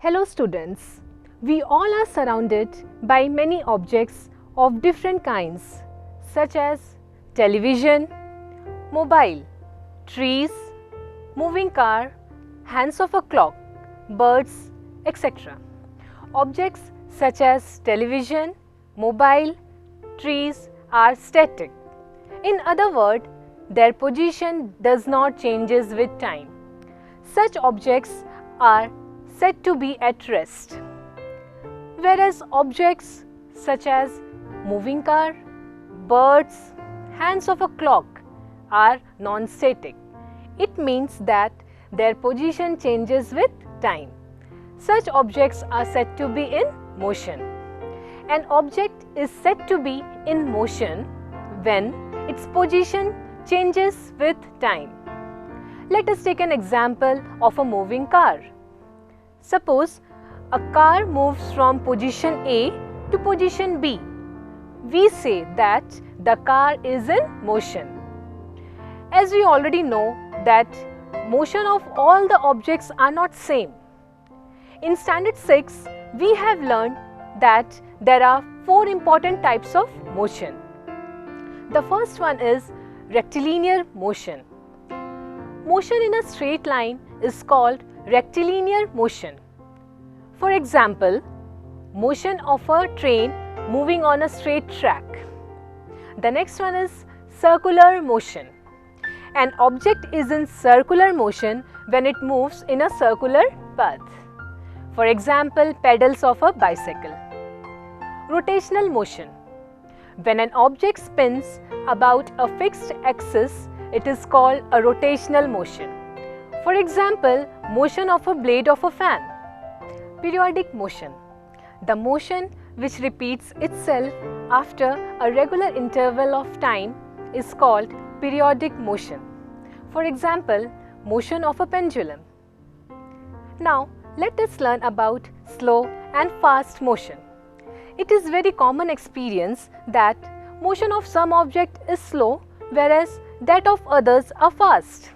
Hello students, we all are surrounded by many objects of different kinds such as television, mobile, trees, moving car, hands of a clock, birds, etc. Objects such as television, mobile, trees are static. In other words, their position does not changes with time. Such objects are said to be at rest, whereas objects such as moving car, birds, hands of a clock are non-static. It means that their position changes with time. Such objects are said to be in motion. An object is said to be in motion when its position changes with time. Let us take an example of a moving car. Suppose a car moves from position A to position B. We say that the car is in motion. As we already know that motion of all the objects are not same. In standard 6, we have learned that there are 4 important types of motion. The first one is rectilinear motion. Motion in a straight line is called rectilinear motion. For example, motion of a train moving on a straight track. The next one is circular motion. An object is in circular motion when it moves in a circular path. For example, pedals of a bicycle. Rotational motion. When an object spins about a fixed axis, it is called a rotational motion. For example, motion of a blade of a fan. Periodic motion. The motion which repeats itself after a regular interval of time is called periodic motion. For example, motion of a pendulum. Now, let us learn about slow and fast motion. It is very common experience that motion of some object is slow whereas that of others are fast.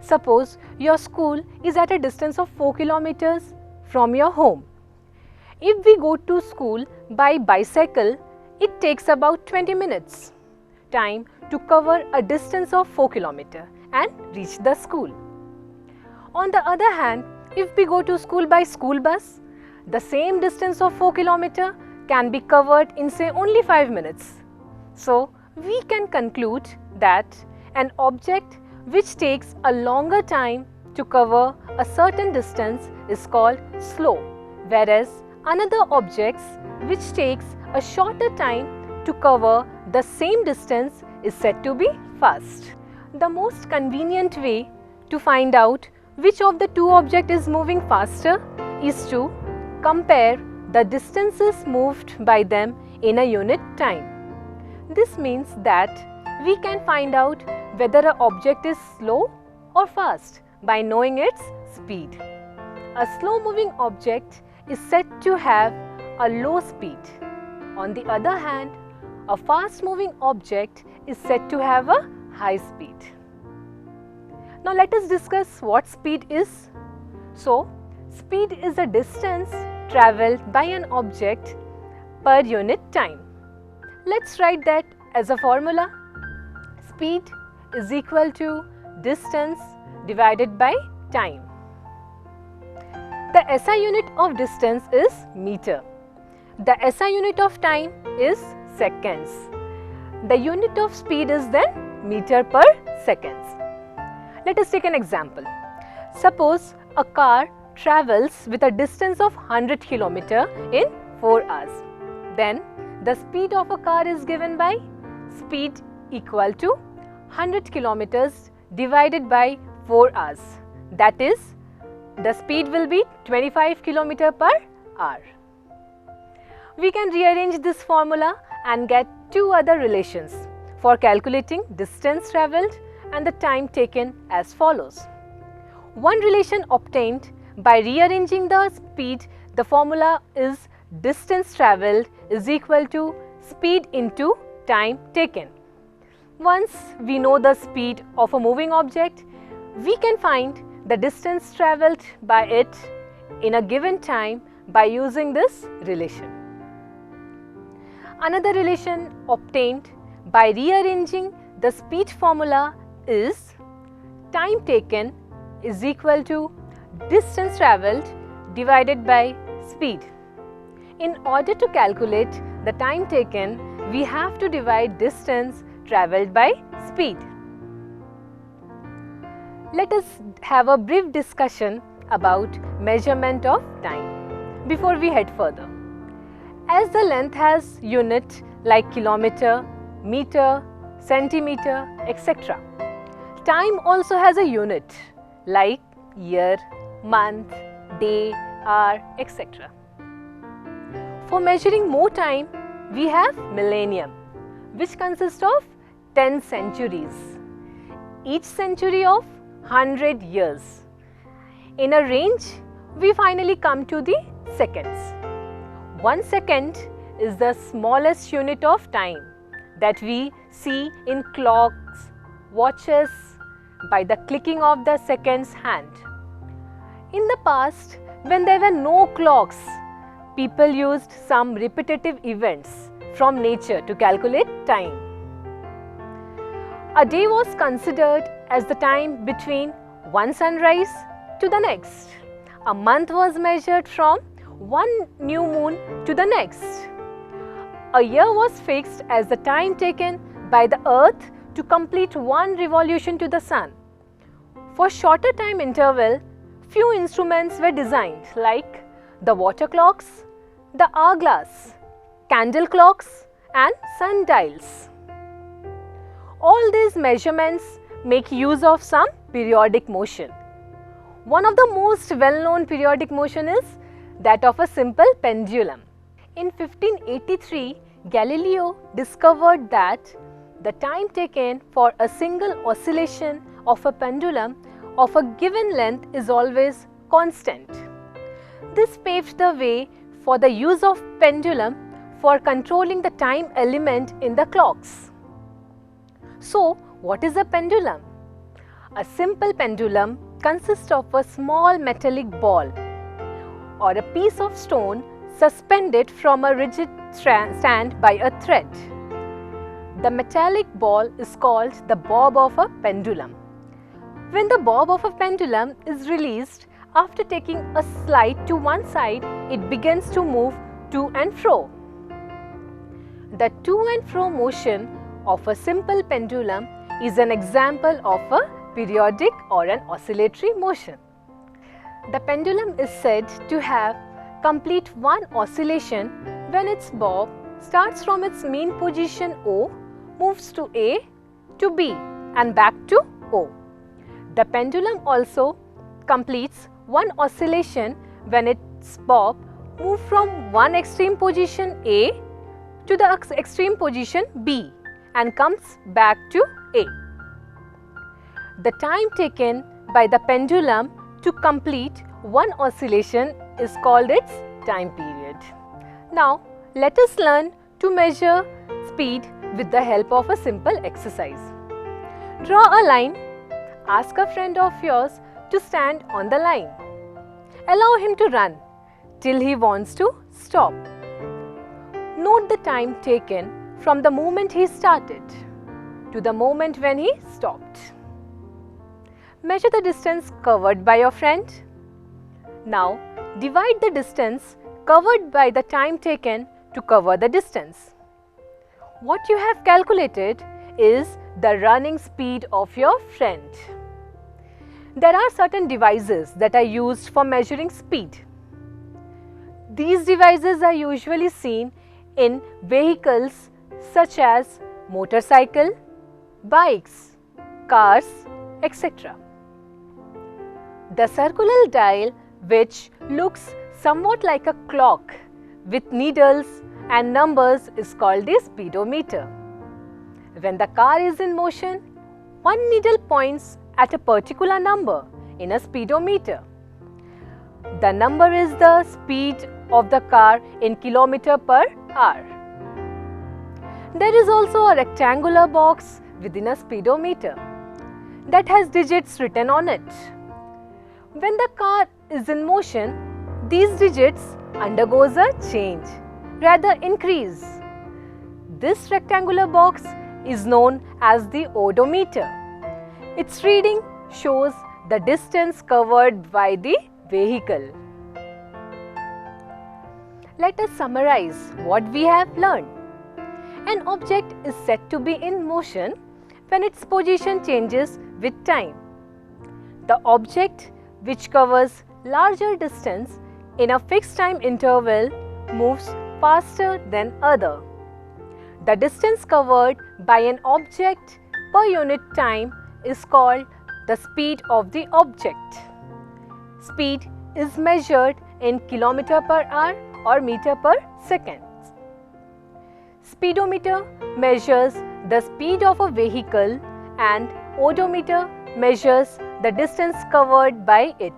Suppose your school is at a distance of 4 kilometers from your home. If we go to school by bicycle, it takes about 20 minutes time to cover a distance of 4 kilometers and reach the school. On the other hand, if we go to school by school bus, the same distance of 4 kilometers can be covered in say only 5 minutes. So, we can conclude that an object which takes a longer time to cover a certain distance is called slow, whereas another object which takes a shorter time to cover the same distance is said to be fast. The most convenient way to find out which of the two objects is moving faster is to compare the distances moved by them in a unit time. This means that we can find out whether an object is slow or fast by knowing its speed. A slow moving object is said to have a low speed. On the other hand, a fast moving object is said to have a high speed. Now let us discuss what speed is. So, speed is the distance travelled by an object per unit time. Let's write that as a formula. Speed is equal to distance divided by time. The SI unit of distance is meter. The SI unit of time is seconds. The unit of speed is then meter per seconds. Let us take an example. Suppose a car travels with a distance of 100 km in 4 hours. Then the speed of a car is given by speed equal to 100 km divided by 4 hours. That is, the speed will be 25 km per hour. We can rearrange this formula and get two other relations for calculating distance travelled and the time taken as follows. One relation obtained by rearranging the speed, the formula is distance travelled is equal to speed into time taken. Once we know the speed of a moving object, we can find the distance travelled by it in a given time by using this relation. Another relation obtained by rearranging the speed formula is time taken is equal to distance travelled divided by speed. In order to calculate the time taken, we have to divide distance travelled by speed. Let us have a brief discussion about measurement of time before we head further. As the length has unit like kilometer, meter, centimeter, etc. Time also has a unit like year, month, day, hour, etc. For measuring more time, we have millennium, which consists of 10 centuries, each century of 100 years. In a range, we finally come to the seconds. 1 second is the smallest unit of time that we see in clocks, watches, by the clicking of the seconds hand. In the past, when there were no clocks, people used some repetitive events from nature to calculate time. A day was considered as the time between one sunrise to the next. A month was measured from one new moon to the next. A year was fixed as the time taken by the earth to complete one revolution to the sun. For shorter time interval, few instruments were designed like the water clocks, the hourglass, candle clocks and sundials. All these measurements make use of some periodic motion. One of the most well-known periodic motion is that of a simple pendulum. In 1583, Galileo discovered that the time taken for a single oscillation of a pendulum of a given length is always constant. This paved the way for the use of pendulum for controlling the time element in the clocks. So, what is a pendulum? A simple pendulum consists of a small metallic ball or a piece of stone suspended from a rigid stand by a thread. The metallic ball is called the bob of a pendulum. When the bob of a pendulum is released, after taking a slide to one side, it begins to move to and fro. The to and fro motion of a simple pendulum is an example of a periodic or an oscillatory motion. The pendulum is said to have complete one oscillation when its bob starts from its mean position O, moves to A, to B and back to O. The pendulum also completes one oscillation when its bob moves from one extreme position A to the extreme position B and comes back to A. The time taken by the pendulum to complete one oscillation is called its time period. Now, let us learn to measure speed with the help of a simple exercise. Draw a line. Ask a friend of yours to stand on the line. Allow him to run till he wants to stop. Note the time taken from the moment he started to the moment when he stopped. Measure the distance covered by your friend. Now, divide the distance covered by the time taken to cover the distance. What you have calculated is the running speed of your friend. There are certain devices that are used for measuring speed. These devices are usually seen in vehicles such as motorcycle, bikes, cars, etc. The circular dial, which looks somewhat like a clock with needles and numbers, is called the speedometer. When the car is in motion, one needle points at a particular number in a speedometer. The number is the speed of the car in kilometer per hour. There is also a rectangular box within a speedometer that has digits written on it. When the car is in motion, these digits undergoes a change, rather increase. This rectangular box is known as the odometer. Its reading shows the distance covered by the vehicle. Let us summarize what we have learned. An object is said to be in motion when its position changes with time. The object which covers larger distance in a fixed time interval moves faster than other. The distance covered by an object per unit time is called the speed of the object. Speed is measured in km per hour or meter per second. Speedometer measures the speed of a vehicle and odometer measures the distance covered by it.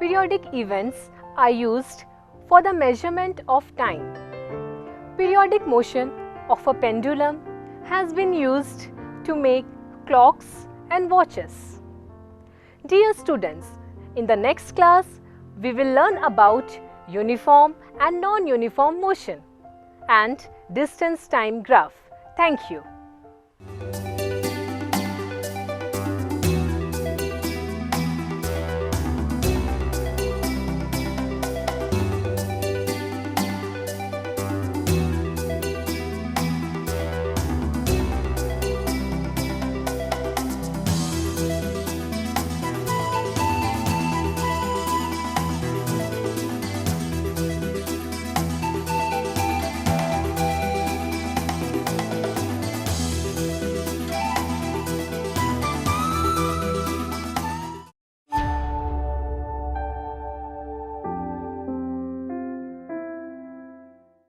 Periodic events are used for the measurement of time. Periodic motion of a pendulum has been used to make clocks and watches. Dear students, in the next class, we will learn about uniform and non-uniform motion and distance time graph. Thank you.